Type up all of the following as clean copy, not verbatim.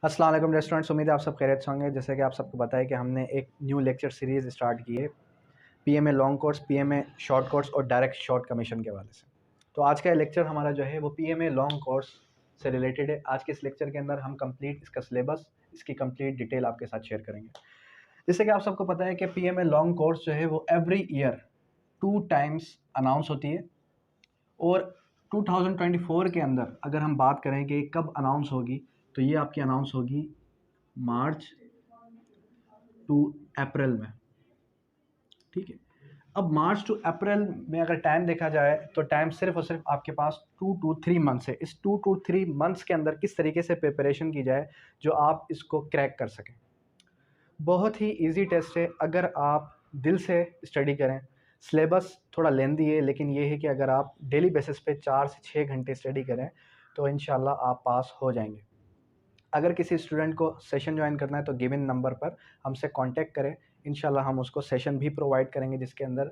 अस्सलाम वालेकुम रेस्टोरेंट्स। उम्मीद है आप सब खैरियत से होंगे। जैसे कि आप सबको पता है कि हमने एक न्यू लेक्चर सीरीज़ स्टार्ट की है PMA long course, PMA short course और डायरेक्ट शॉर्ट कमीशन के हवाले से। तो आज का लेक्चर हमारा जो है वो पीएमए लॉन्ग कोर्स से रिलेटेड है। आज के इस लेक्चर के अंदर हम कंप्लीट इसका सिलेबस, इसकी कंप्लीट डिटेल आपके साथ शेयर करेंगे। जैसे कि आप सबको पता है कि पीएमए लॉन्ग कोर्स जो है वो एवरी ईयर 2 टाइम्स अनाउंस होती है और 2024 के अंदर अगर हम बात करें कि कब अनाउंस होगी, तो ये आपकी अनाउंस होगी मार्च टू अप्रैल में। ठीक है। अब मार्च टू अप्रैल में अगर टाइम देखा जाए तो टाइम सिर्फ और सिर्फ आपके पास 2 to 3 मंथ्स है। इस 2 to 3 मंथ्स के अंदर किस तरीके से प्रिपरेशन की जाए जो आप इसको क्रैक कर सकें। बहुत ही इजी टेस्ट है अगर आप दिल से स्टडी करें। सिलेबस थोड़ा लेंदी है, लेकिन ये है कि अगर आप डेली बेसिस पे 4 से 6 घंटे स्टडी करें तो इंशाल्लाह आप पास हो जाएंगे। अगर किसी स्टूडेंट को सेशन ज्वाइन करना है तो गिवन नंबर पर हमसे कांटेक्ट करें। इंशाल्लाह हम उसको सेशन भी प्रोवाइड करेंगे जिसके अंदर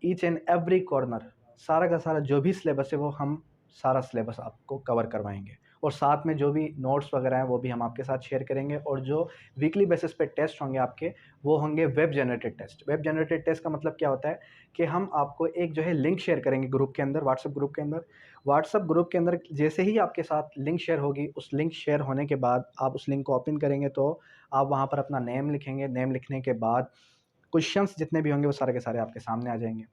ईच एंड एवरी कॉर्नर, सारा का सारा जो भी सिलेबस है वो हम सारा सिलेबस आपको कवर करवाएंगे। और साथ में जो भी नोट्स वगैरह हैं वो भी हम आपके साथ शेयर करेंगे। और जो वीकली बेसिस पे टेस्ट होंगे आपके, वो होंगे web generated test. Web generated test का मतलब क्या होता है कि हम आपको एक जो है लिंक शेयर करेंगे ग्रुप के अंदर, व्हाट्सएप ग्रुप के अंदर। व्हाट्सएप ग्रुप के अंदर जैसे ही आपके साथ लिंक शेयर होगी, उस लिंक शेयर होने के बाद आप उस लिंक को ओपन करेंगे तो आप वहाँ पर अपना नेम लिखेंगे। नेम लिखने के बाद क्वेश्चंस जितने भी होंगे वो सारे के सारे आपके सामने आ जाएंगे।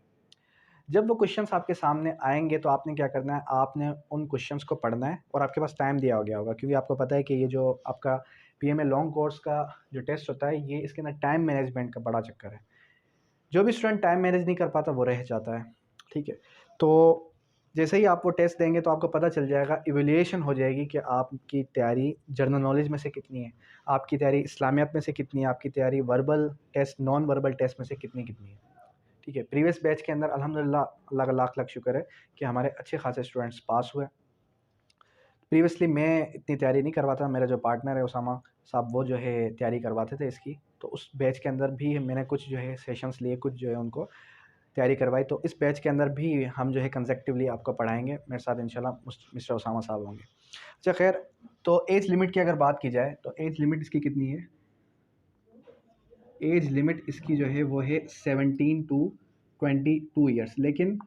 जब वो क्वेश्चंस आपके सामने आएंगे तो आपने क्या करना है, आपने उन क्वेश्चंस को पढ़ना है और आपके पास टाइम दिया हो गया होगा, क्योंकि आपको पता है कि ये जो आपका पीएमए लॉन्ग कोर्स का जो टेस्ट होता है, ये इसके अंदर टाइम मैनेजमेंट का बड़ा चक्कर है। जो भी स्टूडेंट टाइम मैनेज नहीं कर पाता वो रह जाता है। ठीक है। तो जैसे ही आप वो टेस्ट देंगे तो आपको पता चल जाएगा, इवैल्यूएशन हो जाएगी कि आपकी तैयारी जनरल नॉलेज में से कितनी है, आपकी तैयारी इस्लामियात में से कितनी है, आपकी तैयारी verbal test, non verbal test में से कितनी कितनी है। ठीक है। प्रीवियस बैच के अंदर अल्हम्दुलिल्लाह अल्लाह का लाख लाख शुक्र है कि हमारे अच्छे खासे स्टूडेंट्स पास हुए। प्रीवियसली मैं इतनी तैयारी नहीं करवाता, मेरा जो पार्टनर है उसामा साहब, वो जो है तैयारी करवाते थे इसकी। तो उस बैच के अंदर भी मैंने कुछ जो है सेशंस लिए, कुछ जो है उनको तैयारी करवाई। तो इस बैच के अंदर भी हम जो है कंसेक्टिवली आपको पढ़ाएंगे। मेरे साथ इंशाल्लाह मिस्टर उसामा साहब होंगे। अच्छा खैर, तो एज लिमिट की अगर बात की जाए तो एज लिमिट इसकी कितनी है? एज लिमिट इसकी जो है वो है 17 to 22 ईयर्स। लेकिन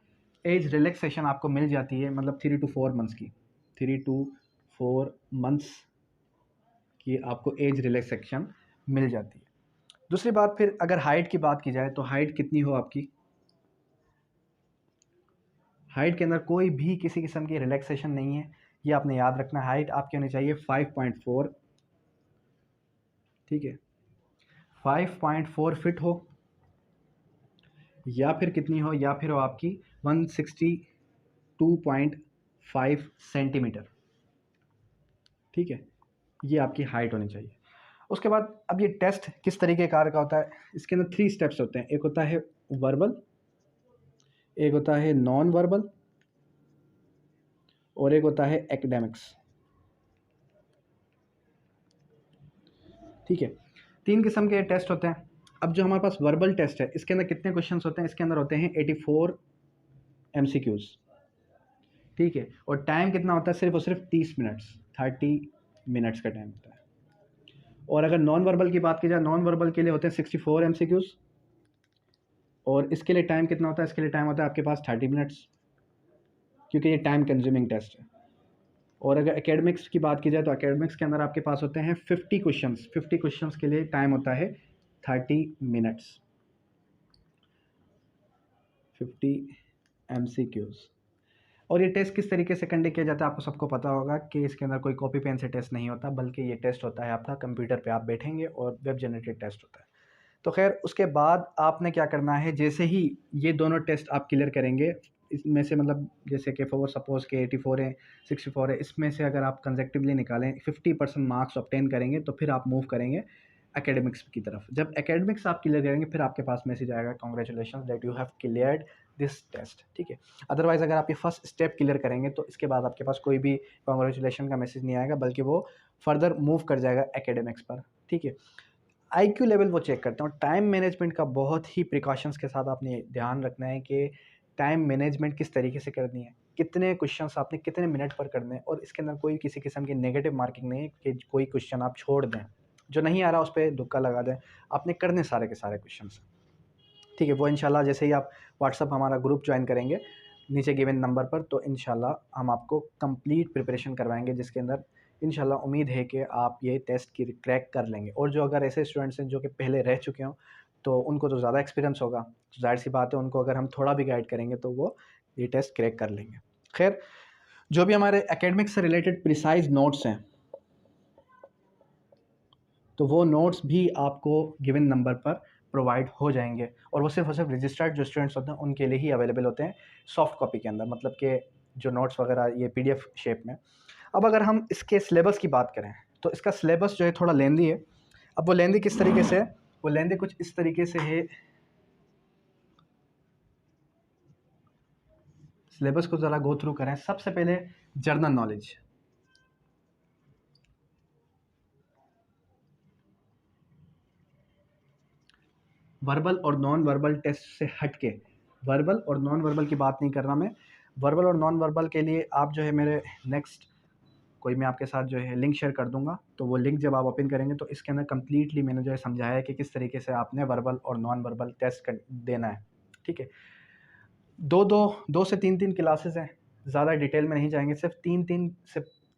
एज रिलैक्सेशन आपको मिल जाती है, मतलब 3 to 4 मंथ्स की, 3 to 4 मंथ्स की आपको एज रिलैक्सेशन मिल जाती है। दूसरी बात, फिर अगर हाइट की बात की जाए तो हाइट कितनी हो आपकी? हाइट के अंदर कोई भी किसी किस्म की रिलैक्सेशन नहीं है, ये आपने याद रखना। हाइट आपकी होनी चाहिए 5.4। ठीक है। 5.4 फिट हो, या फिर कितनी हो, या फिर हो आपकी 162.5 सेंटीमीटर। ठीक है। ये आपकी हाइट होनी चाहिए। उसके बाद अब ये टेस्ट किस तरीके कार का होता है, इसके अंदर 3 स्टेप्स होते हैं। एक होता है वर्बल, एक होता है नॉन वर्बल और एक होता है एकेडमिक्स। ठीक है। 3 किस्म के टेस्ट होते हैं। अब जो हमारे पास वर्बल टेस्ट है, इसके अंदर कितने क्वेश्चंस होते हैं? इसके अंदर होते हैं 84 एमसीक्यूज। ठीक है। और टाइम कितना होता है? सिर्फ और सिर्फ 30 मिनट्स, 30 मिनट्स का टाइम होता है। और अगर नॉन वर्बल की बात की जाए, नॉन वर्बल के लिए होते हैं 64 एमसीक्यूज। और इसके लिए टाइम कितना होता है? इसके लिए टाइम होता है आपके पास 30 मिनट्स, क्योंकि ये टाइम कंज्यूमिंग टेस्ट है। और अगर एकेडमिक्स की बात की जाए तो एकेडमिक्स के अंदर आपके पास होते हैं 50 क्वेश्चंस। 50 क्वेश्चंस के लिए टाइम होता है 30 मिनट्स, 50 MCQs। और ये टेस्ट किस तरीके से कंडक्ट किया जाता है आपको सबको पता होगा कि इसके अंदर कोई कॉपी पेन से टेस्ट नहीं होता, बल्कि ये टेस्ट होता है आपका कंप्यूटर पे आप बैठेंगे और वेब जनरेटेड टेस्ट होता है। तो खैर, उसके बाद आपने क्या करना है, जैसे ही ये दोनों टेस्ट आप क्लियर करेंगे, इसमें से मतलब जैसे कि फॉर सपोज के 84 है, 64 है, इसमें से अगर आप कंसेक्टिवली निकालें 50% मार्क्स ऑब्टेन करेंगे तो फिर आप मूव करेंगे एकेडमिक्स की तरफ। जब एकेडमिक्स आप क्लियर करेंगे फिर आपके पास मैसेज आएगा, congratulation that you have cleared this test. ठीक है। अदरवाइज़ अगर आप ये फर्स्ट स्टेप क्लियर करेंगे तो इसके बाद आपके पास कोई भी कॉन्ग्रेचुलेशन का मैसेज नहीं आएगा, बल्कि वो फर्दर मूव कर जाएगा एकेडमिक्स पर। ठीक है। आईक्यू लेवल वो चेक करते हैं। और टाइम मैनेजमेंट का बहुत ही प्रिकॉशंस के साथ आपने ध्यान रखना है कि टाइम मैनेजमेंट किस तरीके से करनी है। कितने क्वेश्चंस आपने कितने मिनट पर करने हैं, और इसके अंदर कोई किसी किस्म की नेगेटिव मार्किंग नहीं है कि कोई क्वेश्चन आप छोड़ दें, जो नहीं आ रहा उस पर दुक्का लगा दें। आपने करने सारे के सारे क्वेश्चन, ठीक है। वो इंशाल्लाह जैसे ही आप व्हाट्सअप हमारा ग्रुप ज्वाइन करेंगे नीचे गिवन नंबर पर, तो इंशाल्लाह हम आपको कंप्लीट प्रिपरेशन करवाएंगे, जिसके अंदर इंशाल्लाह उम्मीद है कि आप ये टेस्ट की क्रैक कर लेंगे। और जो अगर ऐसे स्टूडेंट्स हैं जो कि पहले रह चुके हों, तो उनको तो ज़्यादा एक्सपीरियंस होगा, तो जाहिर सी बात है उनको अगर हम थोड़ा भी गाइड करेंगे तो वो ये टेस्ट क्रैक कर लेंगे। खैर, जो भी हमारे एकेडमिक से रिलेटेड प्रिसाइज नोट्स हैं, तो वो नोट्स भी आपको गिवन नंबर पर प्रोवाइड हो जाएंगे, और वो सिर्फ रजिस्टर्ड जो स्टूडेंट्स होते हैं उनके लिए ही अवेलेबल होते हैं सॉफ्ट कॉपी के अंदर, मतलब कि जो नोट्स वगैरह ये PDF शेप में। अब अगर हम इसके सिलेबस की बात करें तो इसका सिलेबस जो है थोड़ा लेंदी है। अब वो लेंदी किस तरीके से है? वो लेंदी कुछ इस तरीके से है। सिलेबस को ज़रा गो थ्रू करें। सबसे पहले जर्नल नॉलेज, वर्बल और नॉन वर्बल टेस्ट से हटके, वर्बल और नॉन वर्बल की बात नहीं कर रहा मैं। वर्बल और नॉन वर्बल के लिए आप जो है मेरे नेक्स्ट कोई मैं आपके साथ जो है लिंक शेयर कर दूंगा, तो वो लिंक जब आप ओपन करेंगे तो इसके अंदर कम्प्लीटली मैंने जो है समझाया है कि किस तरीके से आपने वर्बल और नॉन वर्बल टेस्ट देना है, ठीक है। दो से तीन क्लासेस हैं, ज़्यादा डिटेल में नहीं जाएंगे, सिर्फ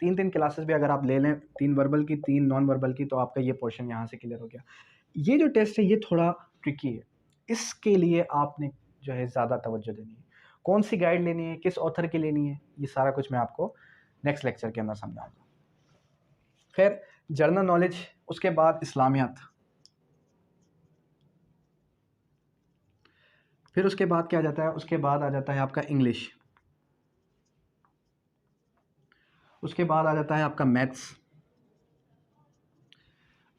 तीन क्लासेस भी अगर आप ले लें, 3 वर्बल की 3 नॉन वर्बल की, तो आपका ये पोर्शन यहाँ से क्लियर हो गया। ये जो टेस्ट है ये थोड़ा ट्रिकी है, इसके लिए आपने जो है ज़्यादा तवज्जो देनी है। कौन सी गाइड लेनी है, किस ऑथर की लेनी है, ये सारा कुछ मैं आपको नेक्स्ट लेक्चर के अंदर समझाऊंगा। खैर, जर्नल नॉलेज, उसके बाद इस्लामियात, फिर उसके बाद क्या आ जाता है? उसके बाद आ जाता है आपका इंग्लिश, उसके बाद आ जाता है आपका मैथ्स।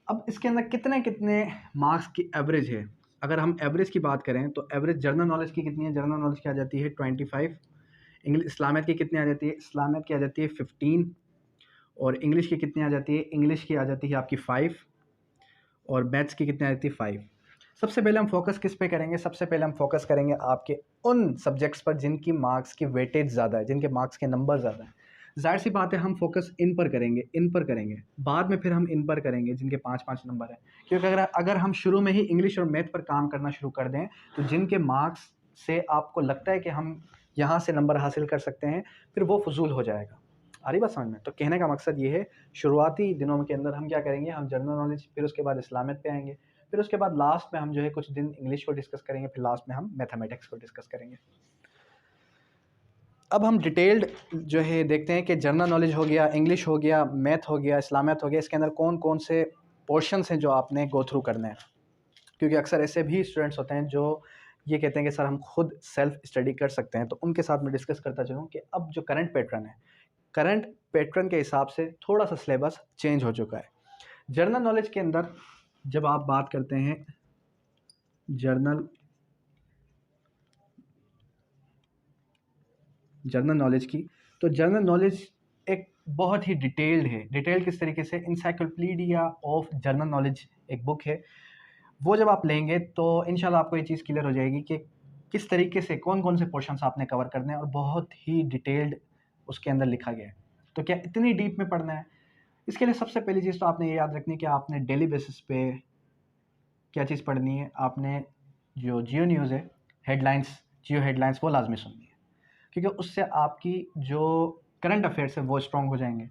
अब इसके अंदर कितने कितने मार्क्स की एवरेज है? अगर हम एवरेज की बात करें तो एवरेज जर्नल नॉलेज की कितनी है? जर्नल नॉलेज की आ जाती है 25। इंग्लिश इस्लामियत की कितनी आ जाती है? इस्लामियत की आ जाती है 15। और इंग्लिश की कितनी आ जाती है? इंग्लिश की आ जाती है आपकी 5। और मैथ्स की कितनी आ जाती है? 5। सबसे पहले हम फोकस किस पे करेंगे? सबसे पहले हम फोकस करेंगे आपके उन सब्जेक्ट्स पर जिनकी मार्क्स की वेटेज ज़्यादा है, जिनके मार्क्स के नंबर ज़्यादा है। जाहिर सी बात है हम फोकस इन पर करेंगे, बाद में फिर हम इन पर करेंगे जिनके 5-5 नंबर है। क्योंकि अगर हम शुरू में ही इंग्लिश और मैथ पर काम करना शुरू कर दें, तो जिनके मार्क्स से आपको लगता है कि हम यहाँ से नंबर हासिल कर सकते हैं, फिर वो फजूल हो जाएगा। आ रही बात समझ में? तो कहने का मकसद ये है, शुरुआती दिनों के अंदर हम क्या करेंगे? हम जनरल नॉलेज, फिर उसके बाद इस्लामियत पे आएंगे, फिर उसके बाद लास्ट में हम जो है कुछ दिन इंग्लिश को डिस्कस करेंगे, फिर लास्ट में हम मैथमेटिक्स को डिस्कस करेंगे। अब हम डिटेल्ड जो है देखते हैं कि जनरल नॉलेज हो गया, इंग्लिश हो गया, मैथ हो गया, इस्लामियत हो गया, इसके अंदर कौन कौन से पोर्शंस हैं जो आपने गो थ्रू करने हैं। क्योंकि अक्सर ऐसे भी स्टूडेंट्स होते हैं जो ये कहते हैं कि सर हम खुद सेल्फ स्टडी कर सकते हैं, तो उनके साथ मैं डिस्कस करता चलूँ कि अब जो करंट पैटर्न के हिसाब से थोड़ा सा सिलेबस चेंज हो चुका है। जनरल नॉलेज के अंदर जब आप बात करते हैं जर्नल नॉलेज की, तो जनरल नॉलेज एक बहुत ही डिटेल्ड है। डिटेल्ड किस तरीके से? इंसाइक्लोपीडिया ऑफ जनरल नॉलेज एक बुक है, वो जब आप लेंगे तो इंशाल्लाह आपको ये चीज़ क्लियर हो जाएगी कि किस तरीके से कौन कौन से पोर्शंस आपने कवर करने हैं, और बहुत ही डिटेल्ड उसके अंदर लिखा गया है। तो क्या इतनी डीप में पढ़ना है? इसके लिए सबसे पहली चीज़ तो आपने ये याद रखनी है कि आपने डेली बेसिस पे क्या चीज़ पढ़नी है। आपने जो जियो न्यूज़ है, जियो हेडलाइंस वो लाजमी सुननी है, क्योंकि उससे आपकी जो करंट अफेयर्स है वो स्ट्रॉन्ग हो जाएंगे।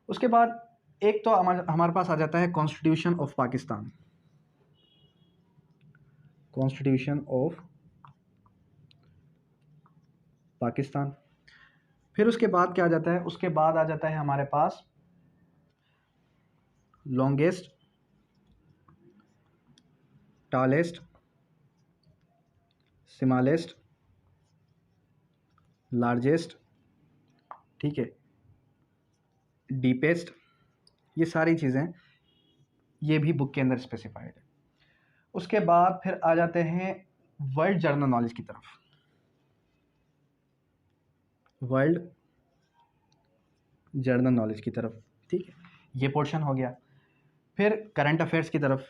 उसके बाद एक तो हमारे पास आ जाता है constitution of Pakistan, constitution of Pakistan. फिर उसके बाद क्या आ जाता है? उसके बाद आ जाता है हमारे पास लॉन्गेस्ट, टॉलेस्ट, स्मॉलेस्ट, लार्जेस्ट, ठीक है, डीपेस्ट, ये सारी चीज़ें ये भी बुक के अंदर स्पेसिफाइड है। उसके बाद फिर आ जाते हैं वर्ल्ड जर्नल नॉलेज की तरफ, वर्ल्ड जर्नल नॉलेज की तरफ, ठीक है, ये पोर्शन हो गया। फिर करंट अफेयर्स की तरफ,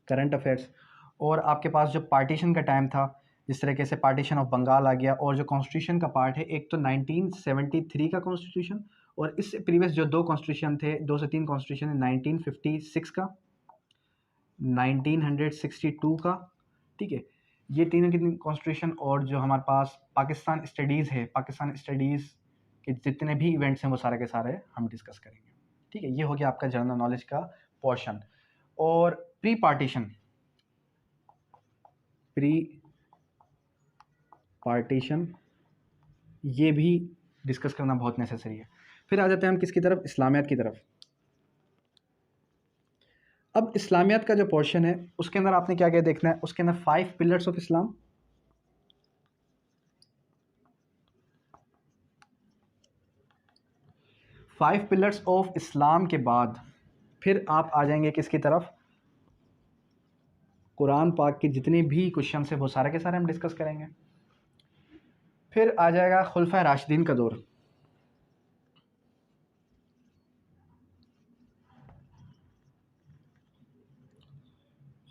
करंट अफेयर्स, और आपके पास जो पार्टीशन का टाइम था, जिस तरीके से पार्टीशन ऑफ बंगाल आ गया, और जो कॉन्स्टिट्यूशन का पार्ट है, एक तो 1973 का कॉन्स्टिट्यूशन, और इससे प्रीवियस जो 2 कॉन्स्टिट्यूशन थे, 2 से 3 कॉन्स्टिट्यूशन है, 1956 का, 1962 का, ठीक है। ये तीनों की तीन कॉन्स्टिट्यूशन, और जो हमारे पास पाकिस्तान स्टडीज़ है, पाकिस्तान स्टडीज़ के जितने भी इवेंट्स हैं वो सारे के सारे हम डिस्कस करेंगे, ठीक है। ये हो गया आपका जनरल नॉलेज का पोर्शन। और प्री पार्टीशन ये भी डिस्कस करना बहुत नेसेसरी है। फिर आ जाते हैं हम किसकी तरफ, इस्लामियत की तरफ। अब इस्लामियत का जो पोर्शन है उसके अंदर आपने क्या क्या देखना है, उसके अंदर 5 pillars of Islam, 5 pillars of Islam के बाद फिर आप आ जाएंगे किसकी तरफ, कुरान पाक के जितने भी क्वेश्चन है वो सारे के सारे हम डिस्कस करेंगे। फिर आ जाएगा खुलफा राशिदीन का दौर,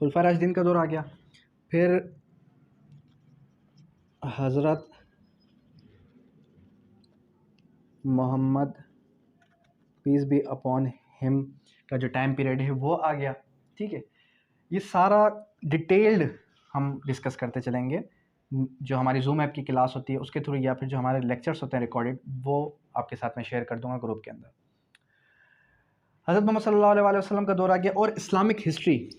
खुलफा राशिदीन का दौर आ गया। फिर हज़रत Muhammad peace be upon him का जो टाइम पीरियड है वो आ गया, ठीक है। ये सारा डिटेल्ड हम डिस्कस करते चलेंगे, जो हमारी जूम ऐप की क्लास होती है उसके थ्रू, या फिर जो हमारे लेक्चर्स होते हैं रिकॉर्डेड, वो आपके साथ में शेयर कर दूंगा ग्रुप के अंदर। हज़रत मोहम्मद सल्लल्लाहु अलैहि वसल्लम का दौर आ गया, और इस्लामिक हिस्ट्री,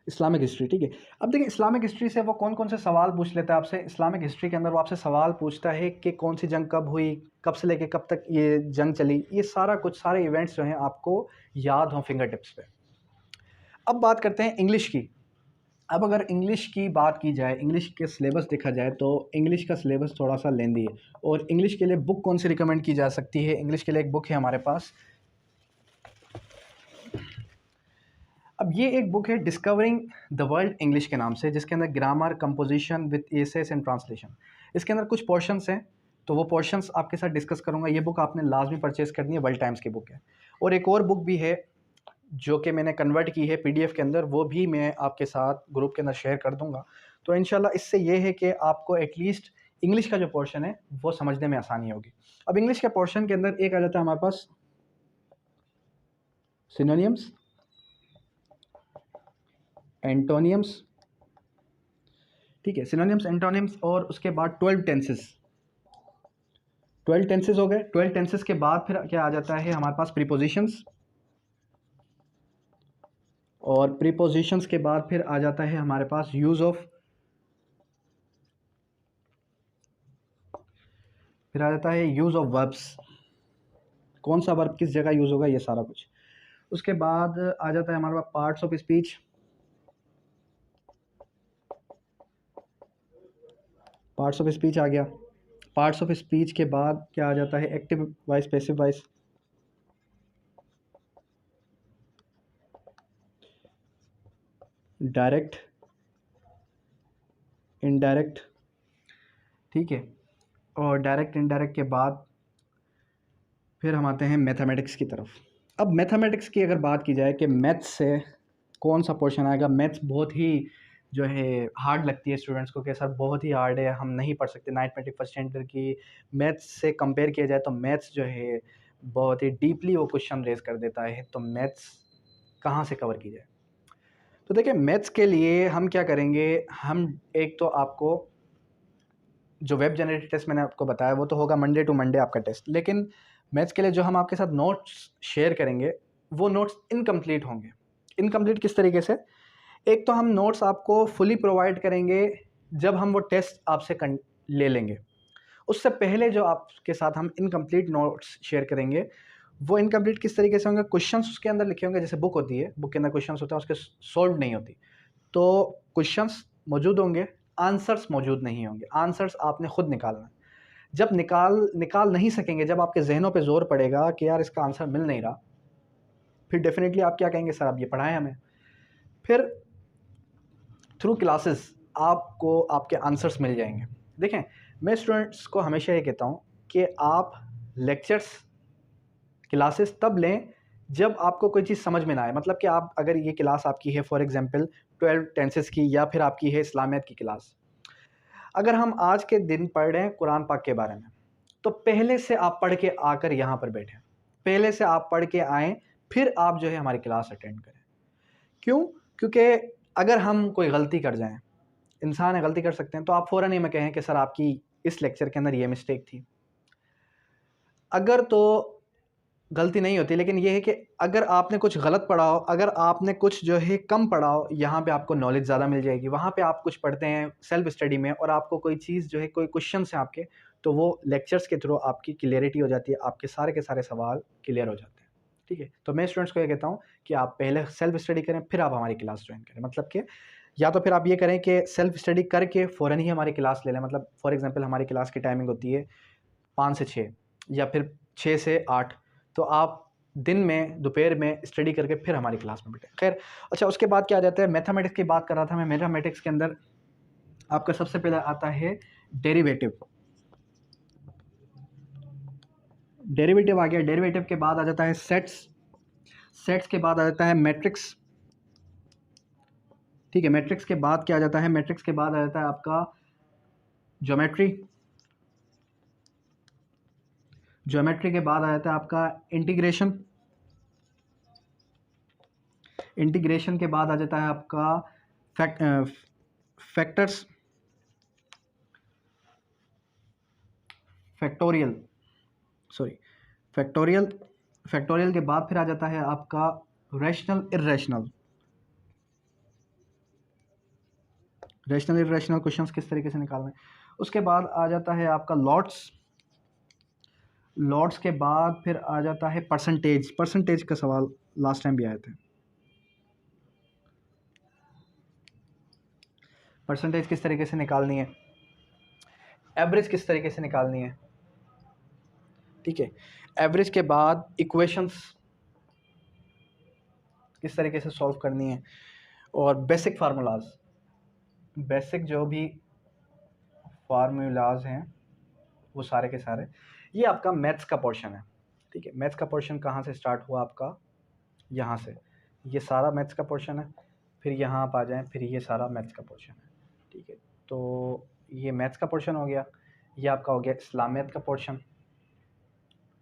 इस्लामिक हिस्ट्री, ठीक है। अब देखिए इस्लामिक हिस्ट्री से वो कौन कौन से सवाल पूछ लेता है आपसे। इस्लामिक हिस्ट्री के अंदर वो आपसे सवाल पूछता है कि कौन सी जंग कब हुई, कब से लेके कब तक ये जंग चली, ये सारा कुछ, सारे इवेंट्स जो हैं आपको याद हों फिंगर टिप्स पे। अब बात करते हैं इंग्लिश की। अब अगर इंग्लिश की बात की जाए, इंग्लिश के सिलेबस देखा जाए, तो इंग्लिश का सिलेबस थोड़ा सा लेंदी है। और इंग्लिश के लिए बुक कौन सी रिकमेंड की जा सकती है, इंग्लिश के लिए एक बुक है हमारे पास। अब ये एक बुक है डिस्कवरिंग द वर्ल्ड इंग्लिश के नाम से, जिसके अंदर grammar, composition with essays and translation, इसके अंदर कुछ पोर्शंस हैं, तो वो पोर्शंस आपके साथ डिस्कस करूंगा। ये बुक आपने लाजमी परचेज़ करनी है, वर्ल्ड टाइम्स की बुक है। और एक और बुक भी है जो कि मैंने कन्वर्ट की है पीडीएफ के अंदर, वो भी मैं आपके साथ ग्रुप के अंदर शेयर कर दूंगा। तो इंशाल्लाह इससे ये है कि आपको एटलीस्ट इंग्लिश का जो पोर्शन है वो समझने में आसानी होगी। अब इंग्लिश के पोर्शन के अंदर एक आ जाता है हमारे पास सिनोनियम्स, एंटोनियम्स, ठीक है, सिनोनियम्स, एंटोनियम्स, और उसके बाद 12 टेंसेस। 12 टेंसेस हो गए। 12 टेंसेस के बाद फिर क्या आ जाता है हमारे पास प्रीपोजिशंस, और प्रीपोजिशंस के बाद फिर आ जाता है हमारे पास यूज़ ऑफ, फिर आ जाता है यूज़ ऑफ वर्ब्स, कौन सा वर्ब किस जगह यूज़ होगा, ये सारा कुछ। उसके बाद आ जाता है हमारे पास parts of speech, parts of speech आ गया। पार्ट्स ऑफ स्पीच के बाद क्या आ जाता है, active voice, passive voice, direct, indirect, ठीक है। और डायरेक्ट इनडायरेक्ट के बाद फिर हम आते हैं मैथमेटिक्स की तरफ। अब मैथमेटिक्स की अगर बात की जाए कि मैथ्स से कौन सा पोर्शन आएगा, मैथ्स बहुत ही जो है हार्ड लगती है स्टूडेंट्स को कि सर बहुत ही हार्ड है, हम नहीं पढ़ सकते। मैथमेटिक्स फर्स्ट स्टैंडर्ड की मैथ्स से कंपेयर किया जाए तो मैथ्स जो है बहुत ही डीपली वो क्वेश्चन रेज कर देता है। तो मैथ्स कहाँ से कवर की जाए, तो देखिए मैथ्स के लिए हम क्या करेंगे, हम एक तो आपको जो वेब जनरेटेड टेस्ट मैंने आपको बताया वो तो होगा मंडे टू मंडे आपका टेस्ट, लेकिन मैथ्स के लिए जो हम आपके साथ नोट्स शेयर करेंगे वो नोट्स इनकम्प्लीट होंगे। इनकम्प्लीट किस तरीके से, एक तो हम नोट्स आपको फुली प्रोवाइड करेंगे जब हम वो टेस्ट आपसे ले लेंगे, उससे पहले जो आपके साथ हम इनकम्प्लीट नोट्स शेयर करेंगे वो इनकम्प्लीट किस तरीके से होंगे, क्वेश्चंस उसके अंदर लिखे होंगे, जैसे बुक होती है, बुक के अंदर क्वेश्चंस होते हैं, उसके सॉल्व नहीं होती, तो क्वेश्चंस मौजूद होंगे, आंसर्स मौजूद नहीं होंगे, आंसर्स आपने खुद निकालना है। जब निकाल नहीं सकेंगे, जब आपके जहनों पे जोर पड़ेगा कि यार इसका आंसर मिल नहीं रहा, फिर डेफिनेटली आप क्या कहेंगे, सर आप ये पढ़ाएं हमें। फिर थ्रू क्लासेस आपको आपके आंसर्स मिल जाएंगे। देखें मैं स्टूडेंट्स को हमेशा ये कहता हूँ कि आप लेक्चर्स क्लासेस तब लें जब आपको कोई चीज़ समझ में ना आए, मतलब कि आप अगर ये क्लास आपकी है फॉर एग्जांपल 12 टेंसेस की, या फिर आपकी है इस्लामियत की क्लास, अगर हम आज के दिन पढ़ रहे हैं कुरान पाक के बारे में, तो पहले से आप पढ़ के आकर यहाँ पर बैठें, पहले से आप पढ़ के आएँ, फिर आप जो है हमारी क्लास अटेंड करें। क्यों? क्योंकि अगर हम कोई गलती कर जाएँ, इंसान है, गलती कर सकते हैं, तो आप फ़ौरन ही हमें कहें कि सर आपकी इस लेक्चर के अंदर ये मिस्टेक थी। अगर तो गलती नहीं होती, लेकिन ये है कि अगर आपने कुछ गलत पढ़ा हो, अगर आपने कुछ जो है कम पढ़ा हो, यहाँ पे आपको नॉलेज ज़्यादा मिल जाएगी। वहाँ पे आप कुछ पढ़ते हैं सेल्फ स्टडी में और आपको कोई चीज़ जो है, कोई क्वेश्चन है आपके, तो वो लेक्चर्स के थ्रू आपकी क्लियरिटी हो जाती है, आपके सारे के सारे सवाल क्लियर हो जाते हैं। ठीक है, तो मैं स्टूडेंट्स को ये कहता हूँ कि आप पहले सेल्फ स्टडी करें, फिर आप हमारी क्लास ज्वाइन करें। मतलब कि या तो फिर आप ये करें कि सेल्फ स्टडी करके फ़ौरन ही हमारी क्लास ले लें। मतलब फॉर एग्जांपल हमारी क्लास की टाइमिंग होती है 5 से 6 या फिर 6 से 8, तो आप दिन में दोपहर में स्टडी करके फिर हमारी क्लास में बैठे। खैर, अच्छा, उसके बाद क्या आ जाता है, मैथमेटिक्स की बात कर रहा था मैं। मैथमेटिक्स के अंदर आपका सबसे पहले आता है डेरिवेटिव। डेरिवेटिव आ गया, डेरिवेटिव के बाद आ जाता है सेट्स, सेट्स के बाद आ जाता है मैट्रिक्स। ठीक है, मैट्रिक्स के बाद क्या आ जाता है, मैट्रिक्स के बाद आ जाता है आपका ज्योमेट्री, ज्योमेट्री के बाद आ जाता है आपका इंटीग्रेशन, इंटीग्रेशन के बाद आ जाता है आपका factors, factorial, sorry factorial, factorial के बाद फिर आ जाता है आपका rational irrational, rational irrational questions किस तरीके से निकालना है। उसके बाद आ जाता है आपका लॉट्स, लॉट्स के बाद फिर आ जाता है परसेंटेज, परसेंटेज का सवाल लास्ट टाइम भी आए थे। परसेंटेज किस तरीके से निकालनी है, एवरेज किस तरीके से निकालनी है। ठीक है, एवरेज के बाद इक्वेशंस किस तरीके से सॉल्व करनी है, और बेसिक फार्मूलाज, बेसिक जो भी फार्मूलाज हैं वो सारे के सारे, ये आपका मैथ्स का पोर्शन है। ठीक है, मैथ्स का पोर्शन कहाँ से स्टार्ट हुआ आपका, यहाँ से, ये सारा मैथ्स का पोर्शन है। फिर यहाँ आप आ जाएँ, फिर ये सारा मैथ्स का पोर्शन है। ठीक है, तो ये मैथ्स का पोर्शन हो गया, ये आपका हो गया इस्लामियत का पोर्शन।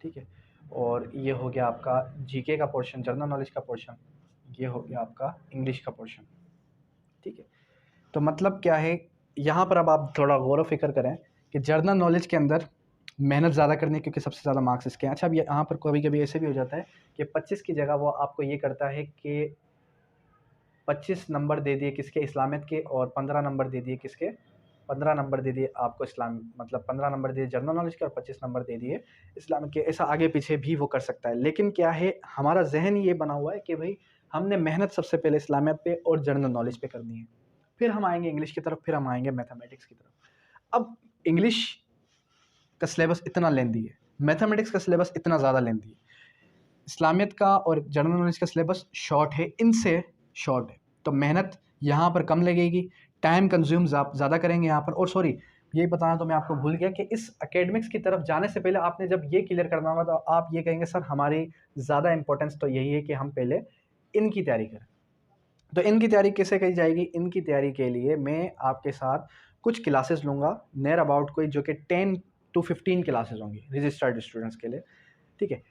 ठीक है, और ये हो गया आपका जीके का पोर्शन, जनरल नॉलेज का पोर्शन, ये हो गया आपका इंग्लिश का पोर्शन। ठीक है, तो मतलब क्या है, यहाँ पर अब आप थोड़ा गौर व फिक्र करें कि जनरल नॉलेज के अंदर मेहनत ज़्यादा करनी है, क्योंकि सबसे ज़्यादा मार्क्स इसके हैं। अच्छा, अब यहाँ पर कभी कभी ऐसे भी हो जाता है कि 25 की जगह वो आपको ये करता है कि 25 नंबर दे दिए किसके, इस्लामियत के, और 15 नंबर दे दिए किसके, 15 नंबर दे दिए आपको इस्लाम, मतलब 15 नंबर दिए जनरल नॉलेज के और 25 नंबर दे दिए इस्लामिक के। ऐसा आगे पीछे भी वो कर सकता है, लेकिन क्या है, हमारा जहन ये बना हुआ है कि भाई हमने मेहनत सबसे पहले इस्लामियत पे और जनरल नॉलेज पे करनी है, फिर हम आएंगे इंग्लिश की तरफ, फिर हम आएंगे मैथमेटिक्स की तरफ। अब इंग्लिश का सिलेबस इतना लेंदी है, मैथमेटिक्स का सिलेबस इतना ज़्यादा लेंदी है, इस्लामियत का और जनरल नॉलेज का सिलेबस शॉर्ट है, इनसे शॉर्ट है, तो मेहनत यहाँ पर कम लगेगी, टाइम कंज्यूम ज़्यादा करेंगे यहाँ पर। और सॉरी, यही बताना तो मैं आपको भूल गया कि इस एकेडमिक्स की तरफ जाने से पहले आपने जब ये क्लियर करना होगा, तो आप ये कहेंगे सर हमारी ज़्यादा इंपॉर्टेंस तो यही है कि हम पहले इनकी तैयारी करें। तो इनकी तैयारी कैसे की जाएगी, इनकी तैयारी के लिए मैं आपके साथ कुछ क्लासेस लूँगा, नियर अबाउट कोई जो कि 10 to 15 क्लासेस होंगी रजिस्टर्ड स्टूडेंट्स के लिए। ठीक है,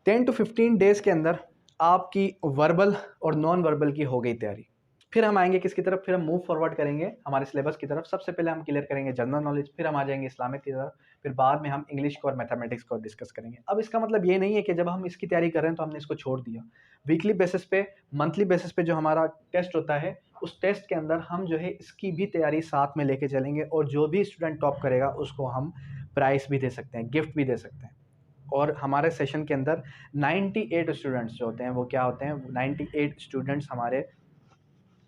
10 to 15 डेज़ के अंदर आपकी वर्बल और नॉन वर्बल की हो गई तैयारी। फिर हम आएंगे किसकी तरफ, फिर हम मूव फॉरवर्ड करेंगे हमारे सिलेबस की तरफ। सबसे पहले हम क्लियर करेंगे जनरल नॉलेज, फिर हम आ जाएंगे इस्लामिक की तरफ, फिर बाद में हम इंग्लिश को और मैथमेटिक्स को डिस्कस करेंगे। अब इसका मतलब ये नहीं है कि जब हम इसकी तैयारी कर रहे हैं तो हमने इसको छोड़ दिया। वीकली बेसिस पे, मंथली बेसिस पे जो हमारा टेस्ट होता है, उस टेस्ट के अंदर हम जो है इसकी भी तैयारी साथ में लेके चलेंगे, और जो भी स्टूडेंट टॉप करेगा उसको हम प्राइज़ भी दे सकते हैं, गिफ्ट भी दे सकते हैं। और हमारे सेशन के अंदर 98 स्टूडेंट्स जो होते हैं वो क्या होते हैं, 98 स्टूडेंट्स हमारे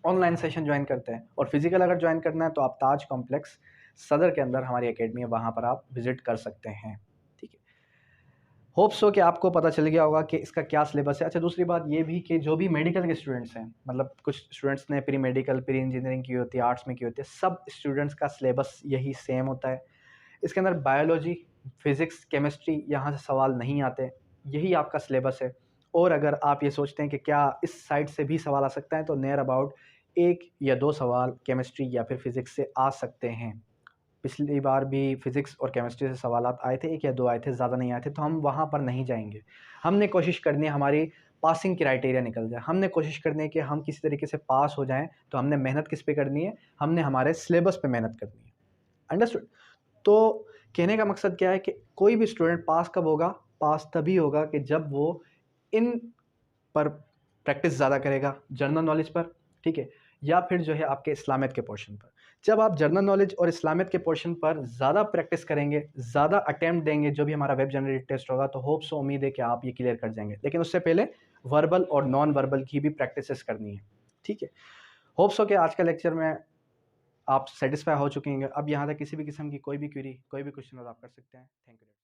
ऑनलाइन सेशन ज्वाइन करते हैं। और फिजिकल अगर ज्वाइन करना है तो आप ताज कॉम्प्लेक्स सदर के अंदर हमारी एकेडमी है, वहाँ पर आप विजिट कर सकते हैं। ठीक है, होप सो कि आपको पता चल गया होगा कि इसका क्या सिलेबस है। अच्छा, दूसरी बात ये भी कि जो भी मेडिकल के स्टूडेंट्स हैं, मतलब कुछ स्टूडेंट्स ने प्री मेडिकल, प्री इंजीनियरिंग की होती है, आर्ट्स में की होती है, सब स्टूडेंट्स का सिलेबस यही सेम होता है। इसके अंदर बायोलॉजी, फिज़िक्स, केमिस्ट्री यहाँ से सवाल नहीं आते, यही आपका सिलेबस है। और अगर आप ये सोचते हैं कि क्या इस साइड से भी सवाल आ सकता है, तो नियर अबाउट 1 या 2 सवाल केमिस्ट्री या फिर फिज़िक्स से आ सकते हैं। पिछली बार भी फिज़िक्स और केमिस्ट्री से सवालात आए थे, 1 या 2 आए थे, ज़्यादा नहीं आए थे, तो हम वहाँ पर नहीं जाएँगे। हमने कोशिश करनी है हमारी पासिंग क्राइटेरिया निकल जाए, हमने कोशिश करनी है कि हम किसी तरीके से पास हो जाएँ, तो हमने मेहनत किस पे करनी है? हमने हमारे सिलेबस पे मेहनत करनी है। अंडरस्टूड? तो कहने का मकसद क्या है कि कोई भी स्टूडेंट पास कब होगा? पास तभी होगा कि जब वो इन पर प्रैक्टिस ज़्यादा करेगा, जनरल नॉलेज पर, ठीक है? या फिर जो है आपके इस्लामियत के पोर्शन पर। जब आप जनरल नॉलेज और इस्लामियत के पोर्शन पर ज़्यादा प्रैक्टिस करेंगे, ज़्यादा अटेम्प्ट देंगे, जो भी हमारा वेब जनरेटेड टेस्ट होगा, तो होप सो उम्मीद है कि आप ये क्लियर कर जाएँगे। लेकिन उससे पहले वर्बल और नॉन वर्बल की भी प्रैक्टिसेस करनी है, ठीक है? होप सो कि आज का लेक्चर में आप सैटिस्फाई हो चुके होंगे। अब यहाँ तक किसी भी किस्म की कोई भी क्वेरी, कोई भी क्वेश्चन हो तो आप कर सकते हैं। Thank you.